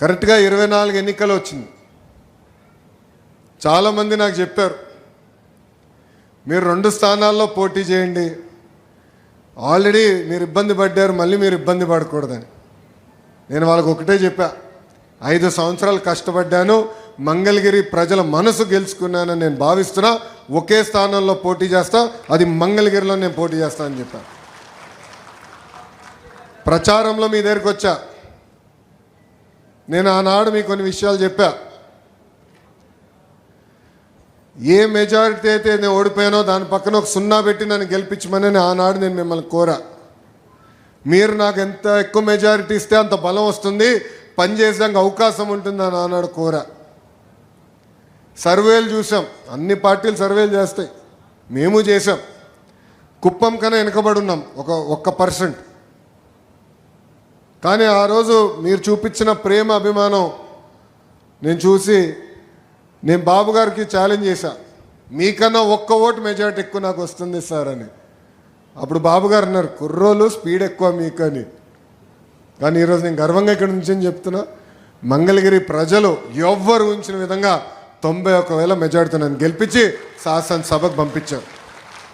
కరెక్ట్గా 24 ఎన్నికలు వచ్చింది. చాలామంది నాకు చెప్పారు, మీరు 2 స్థానాల్లో పోటీ చేయండి, ఆల్రెడీ మీరు ఇబ్బంది పడ్డారు, మళ్ళీ మీరు ఇబ్బంది పడకూడదని. నేను వాళ్ళకు ఒకటే చెప్పా, 5 సంవత్సరాలు కష్టపడ్డాను, మంగళగిరి ప్రజల మనసు గెలుచుకున్నానని నేను భావిస్తున్నా. ఒకే స్థానంలో పోటీ చేస్తా, అది మంగళగిరిలో నేను పోటీ చేస్తా అని చెప్పా. ప్రచారంలో మీ దగ్గరికి వచ్చా, నేను ఆనాడు మీకు కొన్ని విషయాలు చెప్పా. ఏ మెజారిటీ అయితే నేను ఓడిపోయానో దాని పక్కన ఒక 0 పెట్టి నన్ను గెలిపించమని ఆనాడు నేను మిమ్మల్ని కోరా. మీరు నాకు ఎంత ఎక్కువ మెజారిటీ ఇస్తే అంత బలం వస్తుంది, పనిచేసేందుకు అవకాశం ఉంటుంది అని ఆనాడు కోరా. సర్వేలు చూసాం, అన్ని పార్టీలు సర్వేలు చేస్తాయి, మేము చేసాం. కుప్పం కన్నా వెనుకబడి ఉన్నాం 1%. కానీ ఆ రోజు మీరు చూపించిన ప్రేమ అభిమానం నేను చూసి నేను బాబు గారికి ఛాలెంజ్ చేశా, మీకన్నా 1 ఓటు మెజారిటీ ఎక్కువ నాకు వస్తుంది సార్ అని. అప్పుడు బాబు గారు అన్నారు, కుర్రోలు స్పీడ్ ఎక్కువ మీకు అని. కానీ ఈరోజు నేను గర్వంగా ఇక్కడ నుంచి చెప్తున్నా, మంగళగిరి ప్రజలు ఎవ్వరు ఊహించిన విధంగా 91,000 మెజారిటీతో నన్ను గెలిపించి శాసనసభకు పంపించారు.